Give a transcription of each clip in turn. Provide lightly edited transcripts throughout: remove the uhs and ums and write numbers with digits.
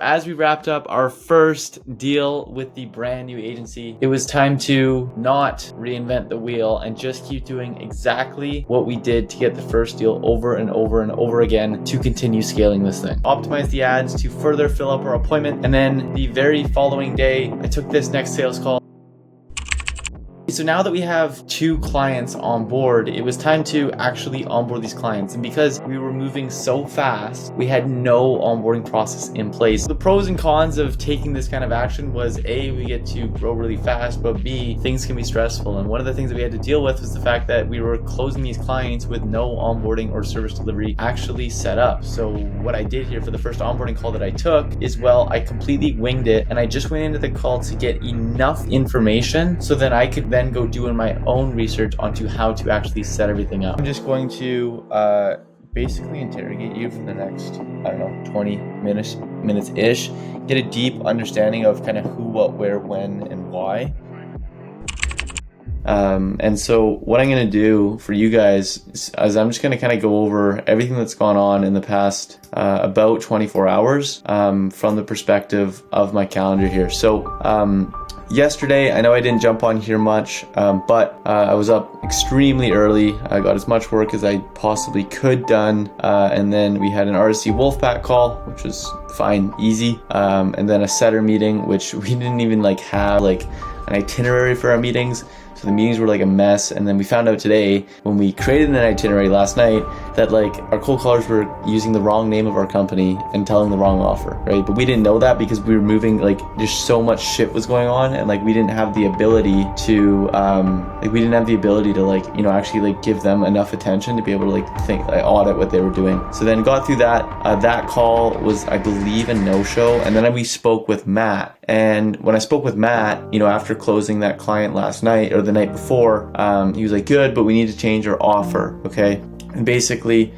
as we wrapped up our first deal with the brand new agency, it was time to not reinvent the wheel and just keep doing exactly what we did to get the first deal over and over and over again to continue scaling this thing. Optimize the ads to further fill up our appointment. And then the very following day, I took this next sales call. So now that we have 2 clients on board, it was time to actually onboard these clients. And because we were moving so fast, we had no onboarding process in place. The pros and cons of taking this kind of action was A, we get to grow really fast, but B, things can be stressful. And one of the things that we had to deal with was the fact that we were closing these clients with no onboarding or service delivery actually set up. So what I did here for the first onboarding call that I took is, well, I completely winged it, and I just went into the call to get enough information so that I could then go doing my own research onto how to actually set everything up. I'm just going to basically interrogate you for the next, 20 minutes-ish, get a deep understanding of kind of who, what, where, when, and why. And so what I'm going to do for you guys is I'm just going to kind of go over everything that's gone on in the past about 24 hours from the perspective of my calendar here. So yesterday, I know I didn't jump on here much, but I was up extremely early. I got as much work as I possibly could done. And then we had an RSC Wolfpack call, which was fine, easy. And then a setter meeting, which we didn't even have an itinerary for our meetings. So the meetings were like a mess. And then we found out today when we created an itinerary last night that our cold callers were using the wrong name of our company and telling the wrong offer, right? But we didn't know that because we were moving, just so much shit was going on, and we didn't have the ability to actually give them enough attention to be able to audit what they were doing. So then got through that. That call was, I believe, a no-show. And then we spoke with Matt. And when I spoke with Matt, after closing that client last night or the night before, he was like, good, but we need to change our offer, okay? And basically,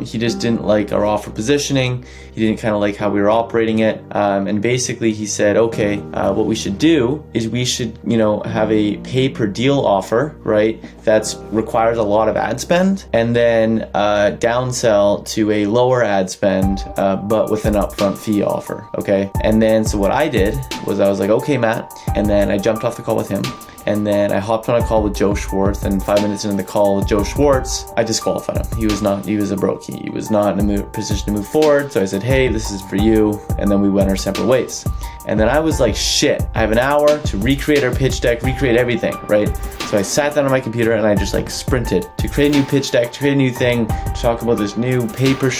he just didn't like our offer positioning. He didn't kind of like how we were operating it. And basically he said, okay, what we should do is we should, have a pay per deal offer, right? That's requires a lot of ad spend, and then downsell to a lower ad spend, but with an upfront fee offer, okay? And then, so what I did was I was like, okay, Matt. And then I jumped off the call with him. And then I hopped on a call with Joe Schwartz, and 5 minutes into the call with Joe Schwartz, I disqualified him. He was a brokey. He was not in a position to move forward. So I said, hey, this is for you. And then we went our separate ways. And then I was like, shit, I have an hour to recreate our pitch deck, recreate everything, right? So I sat down on my computer and I just sprinted to create a new pitch deck, to create a new thing, to talk about this new pay-per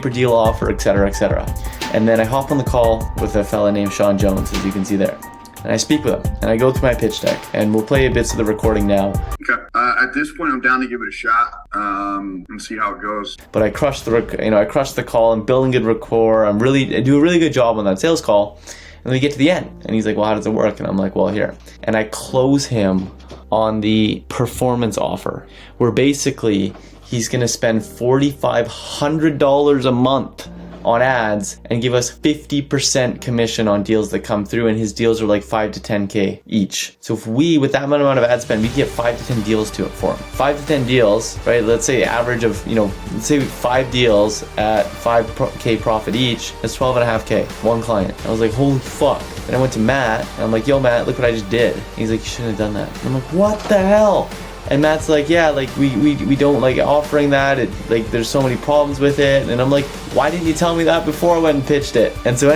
deal offer, et cetera, et cetera. And then I hop on the call with a fella named Sean Jones, as you can see there. And I speak with him, and I go through my pitch deck, and we'll play bits of the recording now. Okay. At this point, I'm down to give it a shot and see how it goes. But I crushed the call. I'm building good rapport. I do a really good job on that sales call. And then we get to the end, and he's like, well, how does it work? And I'm like, well, here. And I close him on the performance offer, where basically he's going to spend $4,500 a month on ads and give us 50% commission on deals that come through, and his deals are 5 to 10K each. So if with that amount of ad spend, we get 5 to 10 deals to it for him. 5 to 10 deals, right? Let's say average of, let's say 5 deals at 5K profit each, that's 12.5K, one client. I was like, holy fuck. And I went to Matt, and I'm like, yo, Matt, look what I just did. He's like, you shouldn't have done that. And I'm like, what the hell? And Matt's like, yeah, we don't like offering that. There's so many problems with it. And I'm like, why didn't you tell me that before I went and pitched it? And so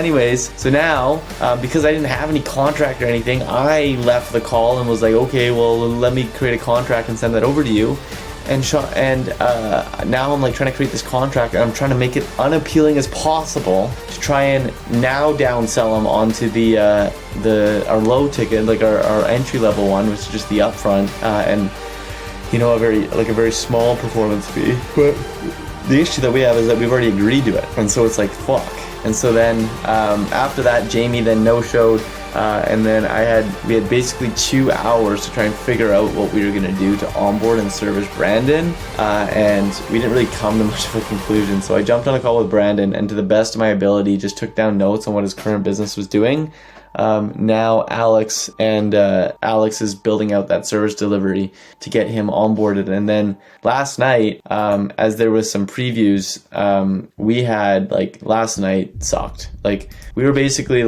now, because I didn't have any contract or anything, I left the call and was like, okay, well, let me create a contract and send that over to you. And now I'm trying to create this contract, and I'm trying to make it unappealing as possible to try and now downsell them onto our low ticket, our entry level one, which is just the upfront, and a very small performance fee. But the issue that we have is that we've already agreed to it, and so it's fuck. And so then after that, Jamie then no-showed. And then we had basically 2 hours to try and figure out what we were going to do to onboard and service Brandon. And we didn't really come to much of a conclusion. So I jumped on a call with Brandon and to the best of my ability just took down notes on what his current business was doing. Now Alex is building out that service delivery to get him onboarded. And then last night, as there was some previews, we had last night sucked. We were basically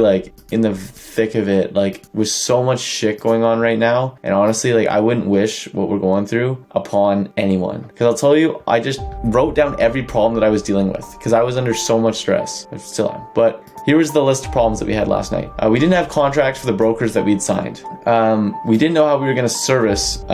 in the thick of it, with so much shit going on right now. And honestly, I wouldn't wish what we're going through upon anyone. Because I'll tell you, I just wrote down every problem that I was dealing with because I was under so much stress. I still am. But here was the list of problems that we had last night. We didn't have contracts for the brokers that we'd signed. We didn't know how we were going to service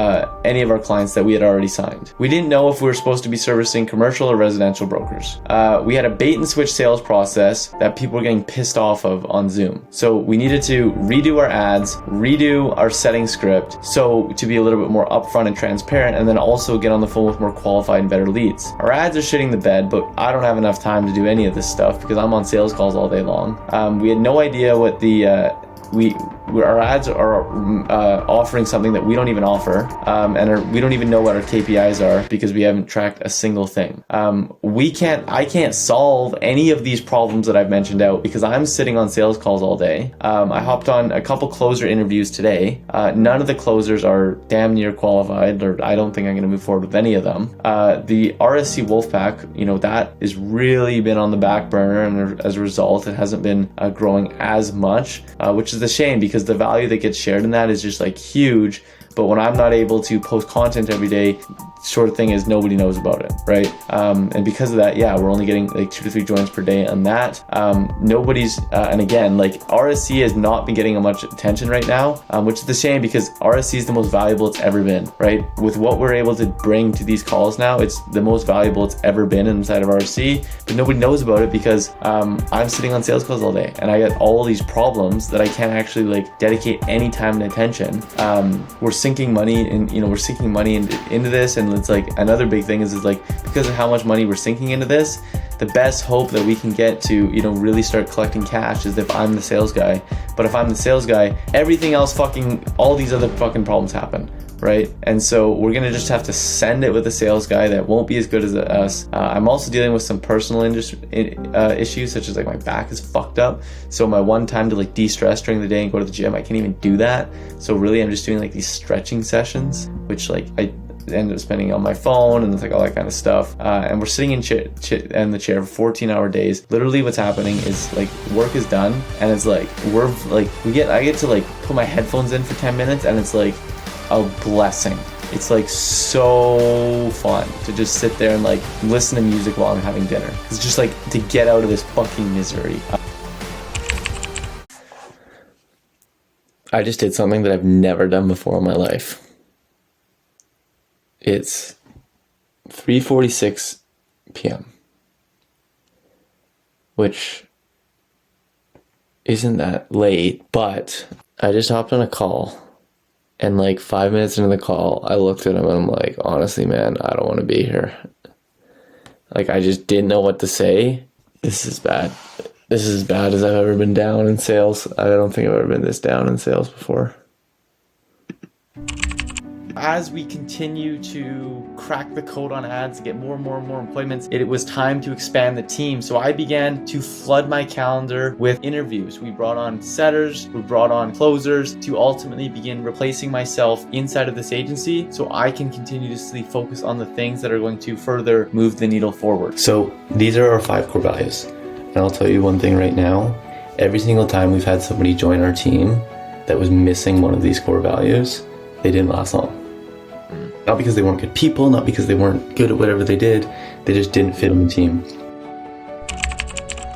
any of our clients that we had already signed. We didn't know if we were supposed to be servicing commercial or residential brokers. We had a bait and switch sales process that people were getting pissed off of on Zoom. So we needed to redo our ads, redo our setting script, so to be a little bit more upfront and transparent, and then also get on the phone with more qualified and better leads. Our ads are shitting the bed, but I don't have enough time to do any of this stuff because I'm on sales calls all day long. We had no idea what our ads are offering something that we don't even offer, and we don't even know what our KPIs are because we haven't tracked a single thing. I can't solve any of these problems that I've mentioned out because I'm sitting on sales calls all day. I hopped on a couple closer interviews today. None of the closers are damn near qualified, or I don't think I'm going to move forward with any of them. The RSC Wolfpack, that has really been on the back burner, and as a result, it hasn't been growing as much, which is a shame because the value that gets shared in that is just huge. But when I'm not able to post content every day, short thing is nobody knows about it, right? And because of that, we're only getting 2 to 3 joins per day on that. Nobody's, and again, RSC has not been getting much attention right now, which is a shame because RSC is the most valuable it's ever been, right? With what we're able to bring to these calls now, it's the most valuable it's ever been inside of RSC, but nobody knows about it because I'm sitting on sales calls all day and I get all these problems that I can't actually dedicate any time and attention. We're sinking money into this, and it's another big thing is because of how much money we're sinking into this, the best hope that we can get to really start collecting cash is if I'm the sales guy. But if I'm the sales guy, everything else all these other fucking problems happen, right? And so we're gonna just have to send it with a sales guy that won't be as good as us. I'm also dealing with some personal issues, such as my back is fucked up. So my one time to de-stress during the day and go to the gym, I can't even do that. So really I'm just doing these stretching sessions, which I end up spending on my phone and all that kind of stuff. And we're sitting in the chair for 14-hour days. Literally what's happening is work is done and it's I get to put my headphones in for 10 minutes and it's a blessing. It's so fun to just sit there and listen to music while I'm having dinner. It's just to get out of this fucking misery. I just did something that I've never done before in my life. It's 3:46 p.m., which isn't that late, but I just hopped on a call. And 5 minutes into the call, I looked at him and I'm honestly, man, I don't want to be here. I just didn't know what to say. This is bad. This is as bad as I've ever been down in sales. I don't think I've ever been this down in sales before. As we continue to crack the code on ads, get more and more appointments, it was time to expand the team. So I began to flood my calendar with interviews. We brought on setters, we brought on closers to ultimately begin replacing myself inside of this agency so I can continuously focus on the things that are going to further move the needle forward. So these are our 5 core values. And I'll tell you one thing right now, every single time we've had somebody join our team that was missing one of these core values, they didn't last long. Not because they weren't good people, not because they weren't good at whatever they did, they just didn't fit on the team.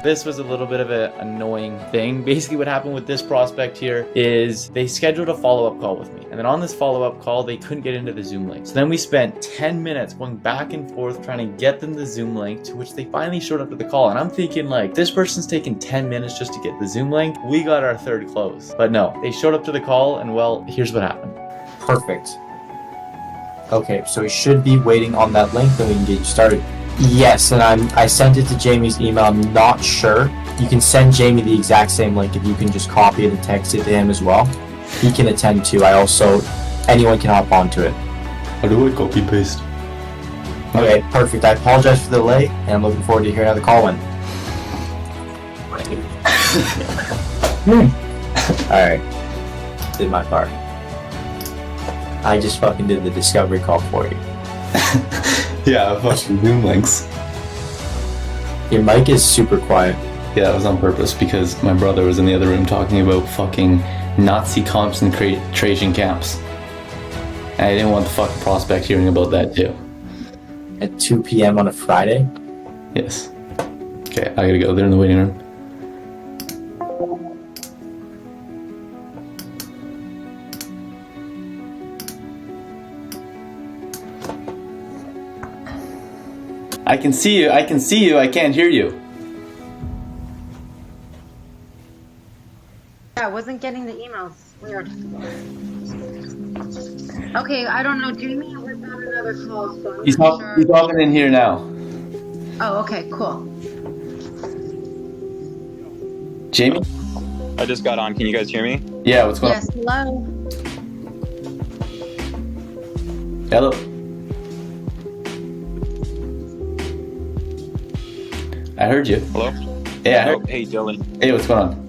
This was a little bit of an annoying thing. Basically what happened with this prospect here is they scheduled a follow-up call with me. And then on this follow-up call, they couldn't get into the Zoom link. So then we spent 10 minutes going back and forth trying to get them the Zoom link, to which they finally showed up to the call. And I'm thinking this person's taking 10 minutes just to get the Zoom link. We got our 3rd close. But no, they showed up to the call and here's what happened. Perfect. Okay, so we should be waiting on that link, then we can get you started. Yes, and I sent it to Jamie's email. I'm not sure You can send Jamie the exact same link if you can just copy it and text it to him as well. He can attend too. Anyone can hop onto it. How do I copy paste? Okay, perfect. I apologize for the delay, and I'm looking forward to hearing how the call went. Alright. Did my part. I just fucking did the discovery call for you. Yeah, fucking Zoom links. Your mic is super quiet. Yeah, that was on purpose because my brother was in the other room talking about fucking Nazi concentration camps. And I didn't want the fucking prospect hearing about that too. At 2 p.m. on a Friday? Yes. Okay, I gotta go. They're in the waiting room. I can see you, I can't hear you. Yeah, I wasn't getting the emails. Weird. Okay, I don't know. Jamie was on another call, so I'm He's not sure. hopping in here now. Oh, okay, cool. Jamie? I just got on. Can you guys hear me? Yeah, what's going Yes, hello. on? Hello? I heard you. Hello? Yeah, I heard. Hey, Dylan. Hey, what's going on?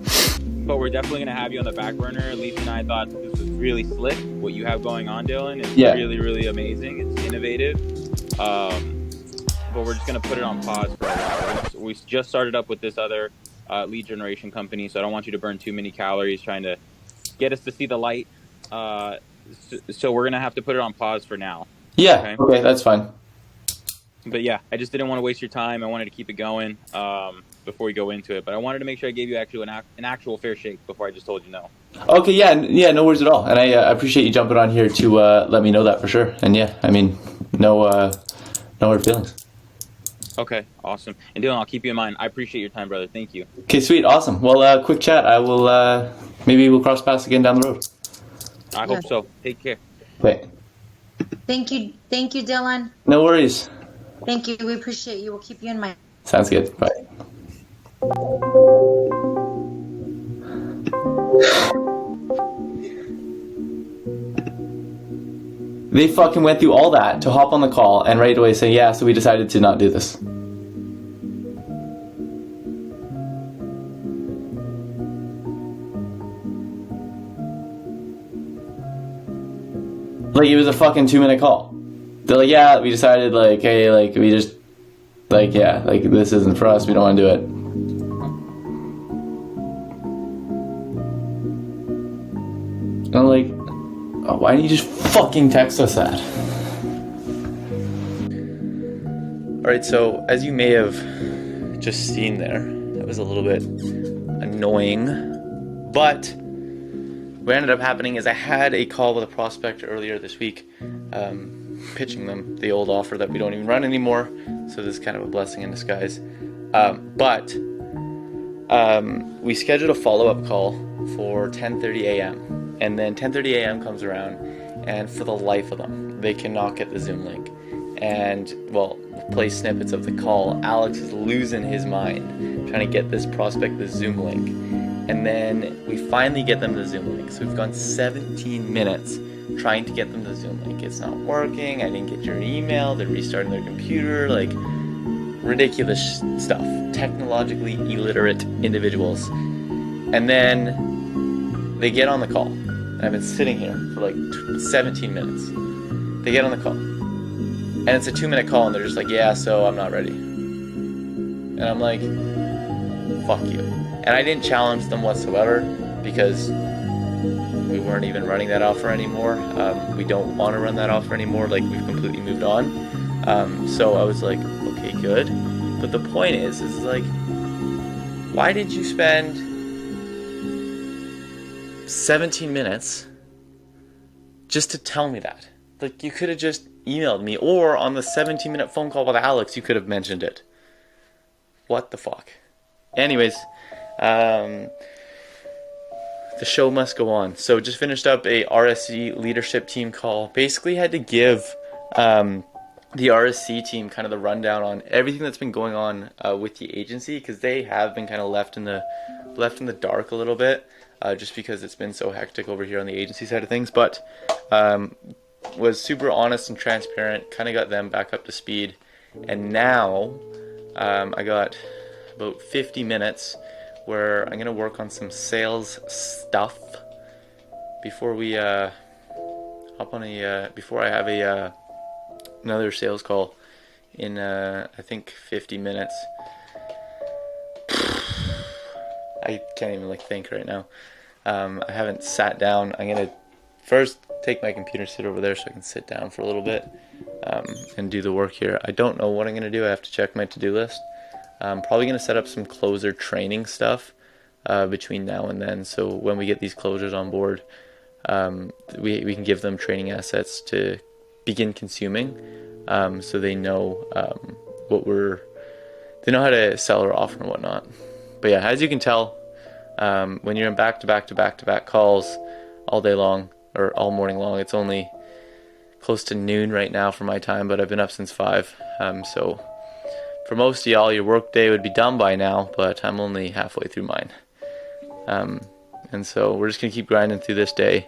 But we're definitely going to have you on the back burner. Lisa and I thought this was really slick. What you have going on, Dylan, is really, really amazing. It's innovative. But we're just going to put it on pause for a while. We just started up with this other lead generation company, so I don't want you to burn too many calories trying to get us to see the light. So we're going to have to put it on pause for now. Yeah, okay, that's fine. But yeah, I just didn't want to waste your time. I wanted to keep it going before we go into it. But I wanted to make sure I gave you an actual fair shake before I just told you no. Okay, yeah, no worries at all. And I appreciate you jumping on here to let me know that for sure. And yeah, I mean, no hard feelings. Okay, awesome. And Dylan, I'll keep you in mind. I appreciate your time, brother. Thank you. Okay, sweet, awesome. Well, quick chat. I will, maybe we'll cross paths again down the road. I hope so. Take care. Okay. Thank you, Dylan. No worries. Thank you. We appreciate you. We'll keep you in mind. Sounds good. Bye. They fucking went through all that to hop on the call and right away say, yeah, so we decided to not do this. Like, it was a fucking 2-minute call. They're like, yeah, we decided, like, hey, like, we just, like, yeah, like, this isn't for us, we don't want to do it. And I'm like, oh, why didn't you just fucking text us that? Alright, so, as you may have just seen there, it was a little bit annoying, but what ended up happening is I had a call with a prospect earlier this week, pitching them the old offer that we don't even run anymore, so this is kind of a blessing in disguise. But we scheduled a follow-up call for 10:30 a.m. and then 10:30 a.m. comes around, and for the life of them, they cannot get the Zoom link. And, well, play snippets of the call. Alex is losing his mind trying to get this prospect the Zoom link. And then we finally get them the Zoom link. So we've gone 17 minutes trying to get them the Zoom link. It's not working. I didn't get your email. They're restarting their computer. Like, ridiculous stuff. Technologically illiterate individuals. And then they get on the call. I've been sitting here for like 17 minutes. They get on the call. And it's a 2-minute call, and they're just like, yeah, so I'm not ready. And I'm like, fuck you. And I didn't challenge them whatsoever because we weren't even running that offer anymore. We don't want to run that offer anymore. Like, we've completely moved on. So I was like, okay, good. But the point is like, why did you spend 17 minutes just to tell me that? Like, you could have just emailed me, or on the 17-minute phone call with Alex, you could have mentioned it. What the fuck? Anyways, the show must go on. So just finished up a RSC leadership team call. Basically had to give the RSC team kind of the rundown on everything that's been going on with the agency, because they have been kind of left in the dark a little bit, just because it's been so hectic over here on the agency side of things. But was super honest and transparent, kind of got them back up to speed, and now I got about 50 minutes where I'm gonna work on some sales stuff before we hop on before I have another sales call in I think 50 minutes. I can't even think right now. I haven't sat down. I'm gonna first take my computer, sit over there so I can sit down for a little bit and do the work here. I don't know what I'm gonna do. I have to check my to-do list. I'm probably gonna set up some closer training stuff between now and then, so when we get these closers on board, we can give them training assets to begin consuming, so they know they know how to sell or offer and whatnot. But yeah, as you can tell, when you're in back-to-back calls all day long or all morning long, it's only close to noon right now for my time, but I've been up since 5. So for most of y'all, your work day would be done by now, but I'm only halfway through mine. And so we're just gonna keep grinding through this day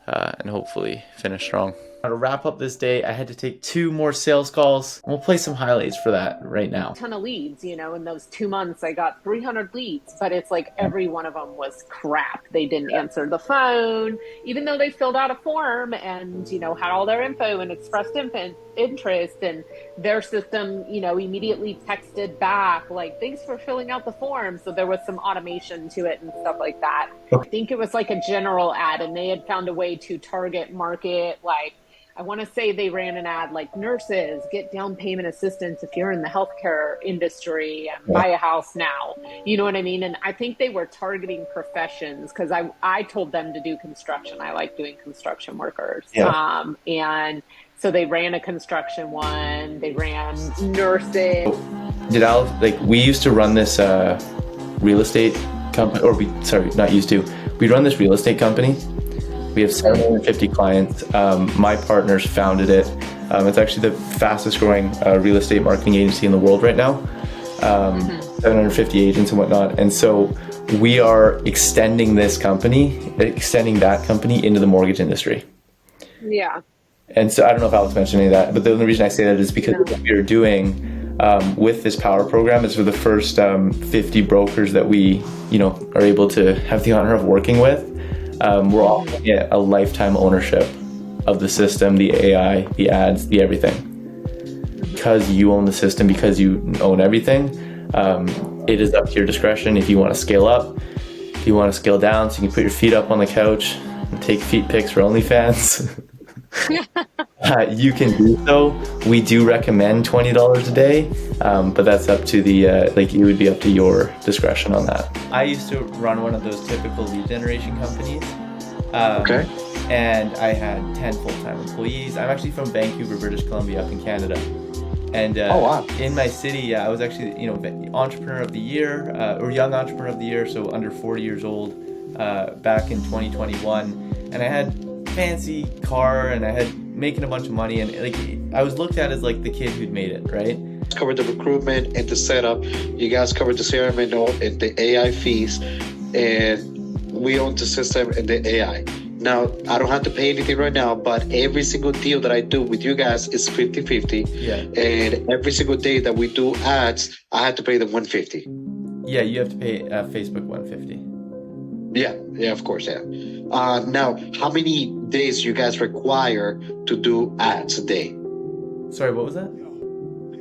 and hopefully finish strong. To wrap up this day, I had to take 2 more sales calls. We'll play some highlights for that right now. Ton of leads, in those 2 months I got 300 leads, but it's like every one of them was crap. They didn't answer the phone, even though they filled out a form and, had all their info and expressed interest, and their system, immediately texted back, like, thanks for filling out the form. So there was some automation to it and stuff like that. I think it was like a general ad, and they had found a way to target market, I want to say they ran an ad like, nurses, get down payment assistance if you're in the healthcare industry, and buy a house now. You know what I mean? And I think they were targeting professions, because I told them to do construction. I like doing construction workers. Yeah. And so they ran a construction one. They ran nurses. We used to run this real estate company, we run this real estate company. We have 750 clients. My partners founded it. It's actually the fastest growing real estate marketing agency in the world right now. 750 agents and whatnot. And so we are extending that company into the mortgage industry. Yeah. And so I don't know if Alex mentioned any of that, but the only reason I say that is because what we are doing with this power program is for the first 50 brokers that we, are able to have the honor of working with. We're offering a lifetime ownership of the system, the AI, the ads, the everything. Because you own the system, because you own everything, it is up to your discretion if you want to scale up, if you want to scale down, so you can put your feet up on the couch and take feet pics for OnlyFans. You can do so. We do recommend $20 a day, but that's up to it would be up to your discretion on that. I used to run one of those typical lead generation companies. And I had 10 full-time employees. I'm actually from Vancouver, British Columbia, up in Canada. And in my city, I was actually, entrepreneur of the year, or young entrepreneur of the year, so under 40 years old, back in 2021. And I had fancy car, and I had making a bunch of money, and I was looked at as the kid who'd made it, right? Covered the recruitment and the setup. You guys covered the CRM and the AI fees, and we own the system and the AI. Now, I don't have to pay anything right now, but every single deal that I do with you guys is 50-50. Yeah. And every single day that we do ads, I have to pay them $150. Yeah, you have to pay Facebook $150. Yeah, of course, yeah. Now, how many days you guys require to do ads a day? Sorry, what was that?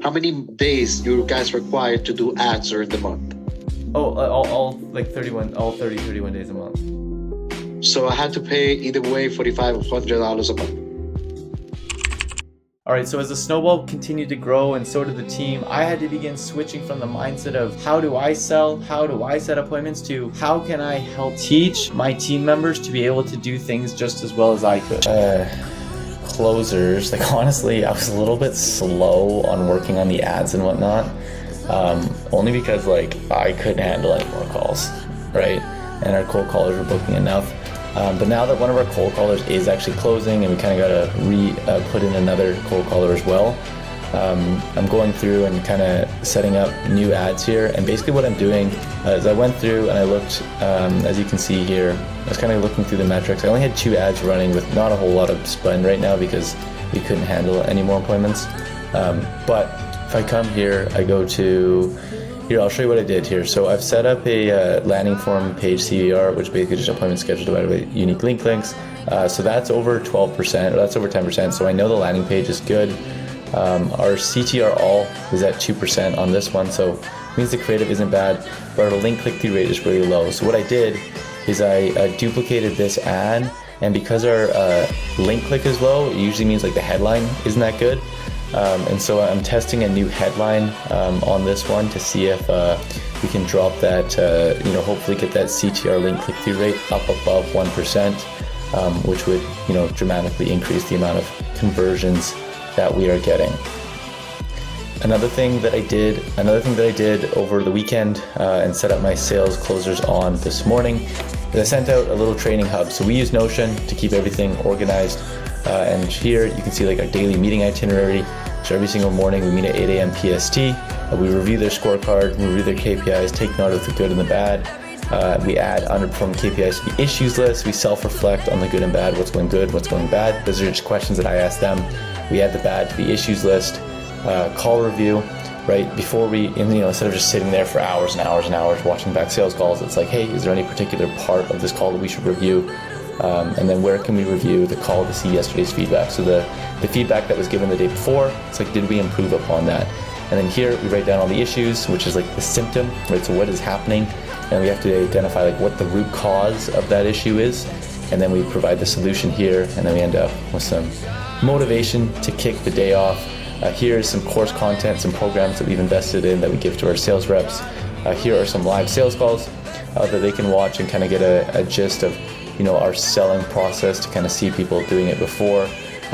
How many days you guys require to do ads during the month? All 31 days a month. So I had to pay either way $4,500 a month. All right, so as the snowball continued to grow, and so did the team, I had to begin switching from the mindset of how do I sell, how do I set appointments, to how can I help teach my team members to be able to do things just as well as I could. Closers, honestly, I was a little bit slow on working on the ads and whatnot, only because I couldn't handle any more calls, right? And our cold callers were booking enough. But now that one of our cold callers is actually closing, and we kind of got to put in another cold caller as well, I'm going through and kind of setting up new ads here. And basically what I'm doing is I went through and I looked, as you can see here, I was kind of looking through the metrics. I only had 2 ads running with not a whole lot of spend right now because we couldn't handle any more appointments. But if I come here, I go to here, I'll show you what I did here. So I've set up a landing form page CVR, which basically just appointment schedule divided by unique link links. So that's over 12%, or that's over 10%. So I know the landing page is good. Our CTR all is at 2% on this one, so it means the creative isn't bad, but our link click-through rate is really low. So what I did is I duplicated this ad, and because our link click is low, it usually means like the headline isn't that good. And so I'm testing a new headline on this one to see if we can drop that, hopefully get that CTR link click-through rate up above 1%, which would, dramatically increase the amount of conversions that we are getting. Another thing that I did over the weekend and set up my sales closers on this morning is I sent out a little training hub. So we use Notion to keep everything organized. And here you can see like our daily meeting itinerary. So every single morning we meet at 8 a.m. PST. We review their scorecard, we review their KPIs, take note of the good and the bad. We add underperforming KPIs to the issues list. We self-reflect on the good and bad, what's going good, what's going bad. Those are just questions that I ask them. We add the bad to the issues list. Call review, right? Before we, instead of just sitting there for hours and hours and hours watching back sales calls, it's like, hey, is there any particular part of this call that we should review? And then where can we review the call to see yesterday's feedback? So the feedback that was given the day before, it's like, did we improve upon that? And then here we write down all the issues, which is like the symptom, right? So what is happening? And we have to identify like what the root cause of that issue is. And then we provide the solution here, and then we end up with some motivation to kick the day off. Here's some course content, some programs that we've invested in that we give to our sales reps. Here are some live sales calls that they can watch and kind of get a gist of our selling process to kind of see people doing it before.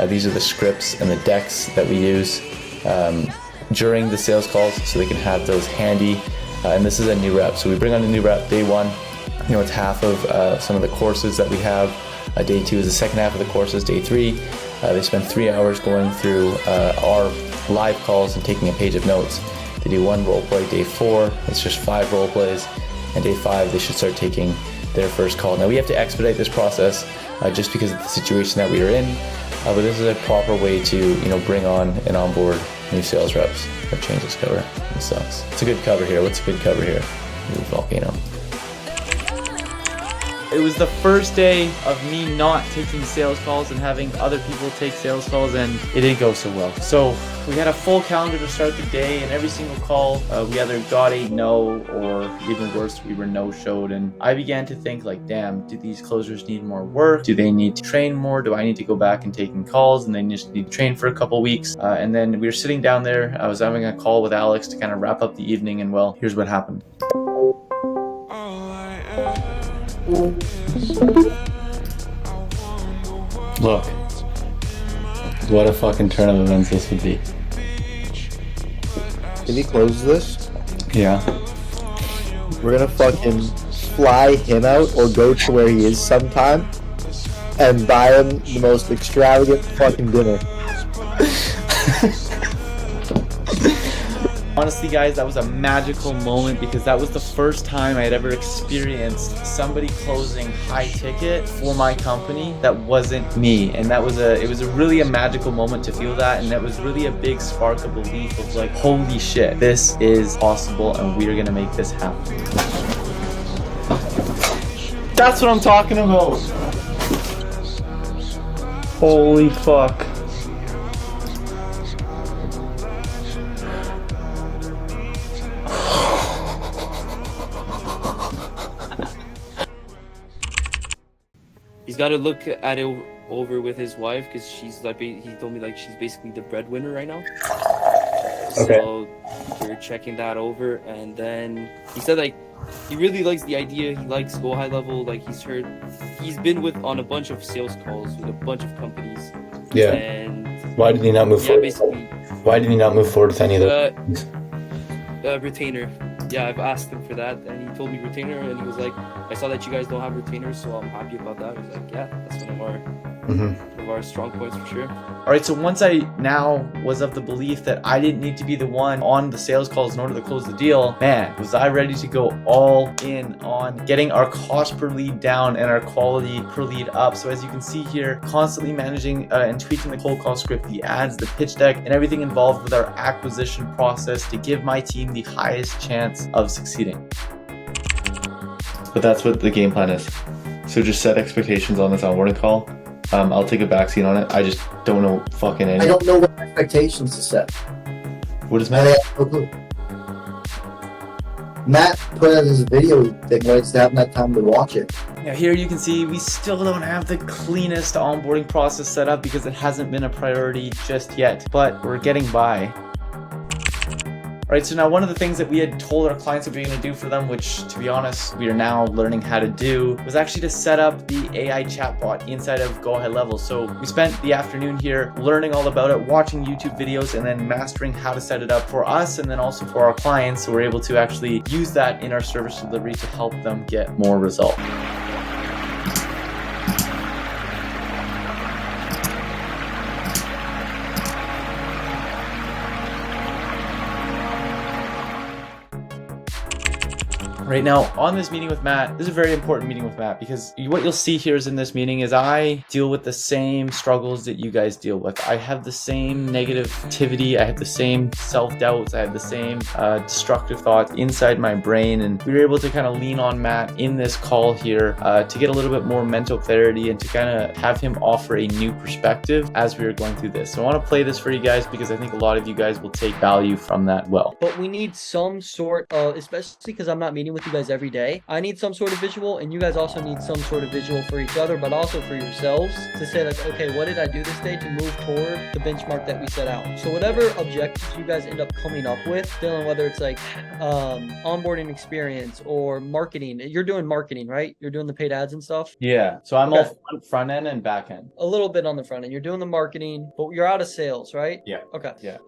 These are the scripts and the decks that we use during the sales calls, so they can have those handy. And this is a new rep, so we bring on a new rep day one. It's half of some of the courses that we have. Day 2 is the second half of the courses. Day 3, they spend 3 hours going through our live calls and taking a page of notes. They do 1 role play. Day 4, it's just 5 role plays. And day 5, they should start taking their first call. Now we have to expedite this process just because of the situation that we are in, but this is a proper way to bring on and onboard new sales reps. I've changed this cover. It sucks. It's a good cover here. What's a good cover here? Volcano. It was the first day of me not taking sales calls and having other people take sales calls, and it didn't go so well. So we had a full calendar to start the day, and every single call we either got a no, or even worse, we were no-showed. And I began to think like, damn, do these closers need more work? Do they need to train more? Do I need to go back and taking calls and they just need to train for a couple weeks? And then we were sitting down there. I was having a call with Alex to kind of wrap up the evening, and well, here's what happened. Look, what a fucking turn of events this would be. Can you close this? Yeah. We're gonna fucking fly him out or go to where he is sometime and buy him the most extravagant fucking dinner. Honestly, guys, that was a magical moment because that was the first time I had ever experienced somebody closing high ticket for my company that wasn't me. And it was a really magical moment to feel that, and that was really a big spark of belief of like, holy shit, this is possible and we're gonna make this happen. That's what I'm talking about. Holy fuck. He's got to look at it over with his wife because she's like, he told me like she's basically the breadwinner right now. Okay. So we're checking that over, and then he said like he really likes the idea. He likes Go High Level. Like he's been on a bunch of sales calls with a bunch of companies. Yeah. And why did he not move forward? Basically. Why did he not move forward with any of those? Retainer. Yeah, I've asked him for that, and he told me retainer, and he was like, I saw that you guys don't have retainers, so I'm happy about that. I was like, yeah, that's one of our of our strong points for sure. All right, so once I now was of the belief that I didn't need to be the one on the sales calls in order to close the deal, man, was I ready to go all in on getting our cost per lead down and our quality per lead up. So as you can see here, constantly managing and tweaking the cold call script, the ads, the pitch deck, and everything involved with our acquisition process to give my team the highest chance of succeeding. But that's what the game plan is. So just set expectations on this onboarding call. I'll take a backseat on it. I just don't know fucking any. I don't know what expectations to set. What is I Matt? have no clue. Matt put out his video thing, but it's having that time to watch it. Now here you can see we still don't have the cleanest onboarding process set up because it hasn't been a priority just yet, but we're getting by. All right, so now one of the things that we had told our clients that we were going to do for them, which to be honest, we are now learning how to do, was actually to set up the AI chatbot inside of Go Ahead Level. So we spent the afternoon here learning all about it, watching YouTube videos, and then mastering how to set it up for us and then also for our clients. So we're able to actually use that in our service delivery to help them get more results. Right now, on this meeting with Matt, this is a very important meeting with Matt because what you'll see here is in this meeting is I deal with the same struggles that you guys deal with. I have the same negativity, I have the same self-doubts, I have the same destructive thoughts inside my brain, and we were able to kind of lean on Matt in this call here to get a little bit more mental clarity and to kind of have him offer a new perspective as we were going through this. So I want to play this for you guys because I think a lot of you guys will take value from that well. But we need some sort of, especially because I'm not meeting with you guys every day, I need some sort of visual, and you guys also need some sort of visual for each other, but also for yourselves to say like, okay, what did I do this day to move toward the benchmark that we set out? So whatever objectives you guys end up coming up with, Dylan, whether it's like onboarding experience or marketing, you're doing marketing, right? You're doing the paid ads and stuff? Yeah, so I'm all front end and back end. A little bit on the front end. You're doing the marketing, but you're out of sales, right? Yeah. Okay. Yeah.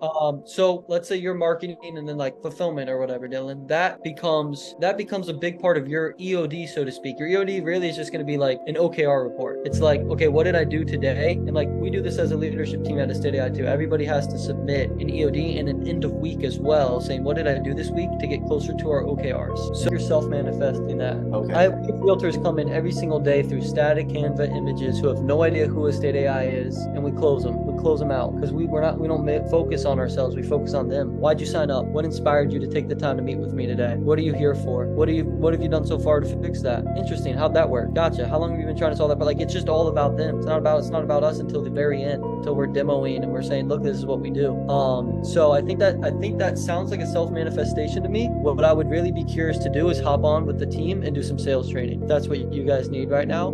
So let's say you're marketing and then like fulfillment or whatever, Dylan, that becomes a big part of your EOD, so to speak. Your EOD really is just going to be like an OKR report. It's like, okay, what did I do today? And like, we do this as a leadership team at Estate AI too. Everybody has to submit an EOD and an end of week as well, saying, what did I do this week to get closer to our OKRs? So you're self-manifesting that. Okay. I have realtors come in every single day through static Canva images who have no idea who Estate AI is, and we close them. We close them out because we don't focus on ourselves. We focus on them. Why'd you sign up? What inspired you to take the time to meet with me today? What are you here for? What have you done so far to fix that? Interesting. How'd that work? Gotcha. How long have you been trying to solve that? But like, it's just all about them. It's not about us until the very end, until we're demoing and we're saying, look, this is what we do. So I think that sounds like a self-manifestation to me. What I would really be curious to do is hop on with the team and do some sales training. If that's what you guys need right now.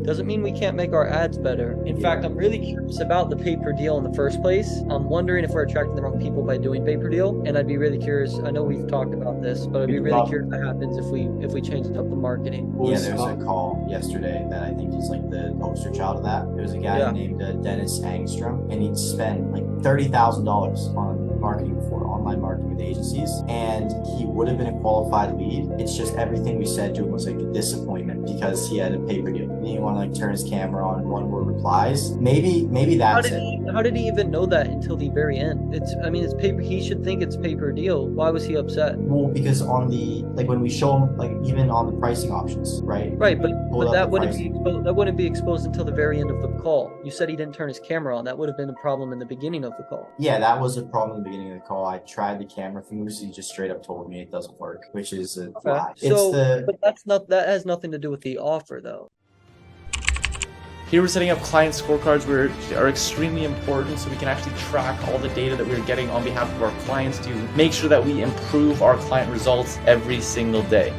Doesn't mean we can't make our ads better. In fact, I'm really curious about the pay per deal in the first place. I'm wondering if we're attracting the wrong people by doing pay per deal. And I'd be really curious. I know we've talked about this, but I'd be really curious what happens if we changed up the marketing. Yeah, there was a call yesterday that I think is like the poster child of that. There was a guy named Dennis Angstrom, and he'd spent like $30,000 on marketing for online marketing with agencies, and he would have been a qualified lead. It's just everything we said to him was like a disappointment because he had a pay per deal. He didn't want to like turn his camera on and one word replies. Maybe that's How did he even know that until the very end? It's paper. He should think it's pay per deal. Why was he upset? Well, because on the when we show him even on the pricing options, right? Right, but that wouldn't be exposed until the very end of the call. You said he didn't turn his camera on. That would have been a problem in the beginning of the call. Yeah, that was a problem in the beginning of the call. I tried the camera thing. Lucy just straight up told me it doesn't work, which is a lie. But that has nothing to do with the offer, though. Here we're setting up client scorecards, which are extremely important so we can actually track all the data that we're getting on behalf of our clients to make sure that we improve our client results every single day.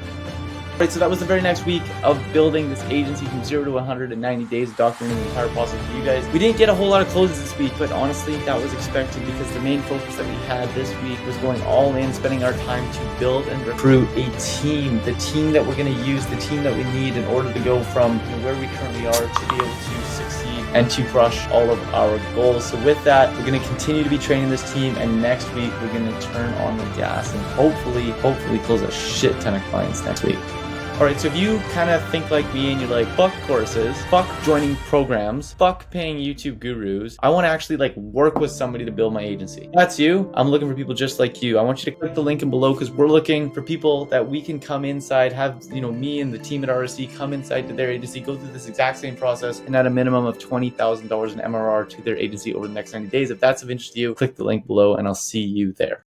Right, so that was the very next week of building this agency from 0 to 190 days, documenting the entire process for you guys. We didn't get a whole lot of closes this week, but honestly, that was expected because the main focus that we had this week was going all in, spending our time to build and recruit a team, the team that we're going to use, the team that we need in order to go from where we currently are to be able to succeed and to crush all of our goals. So with that, we're going to continue to be training this team, and next week we're going to turn on the gas and hopefully close a shit ton of clients next week. All right, so if you kind of think like me and you're like, fuck courses, fuck joining programs, fuck paying YouTube gurus, I want to actually like work with somebody to build my agency. If that's you. I'm looking for people just like you. I want you to click the link in below because we're looking for people that we can come inside, have, you know, me and the team at RSC come inside to their agency, go through this exact same process, and add a minimum of $20,000 in MRR to their agency over the next 90 days. If that's of interest to you, click the link below and I'll see you there.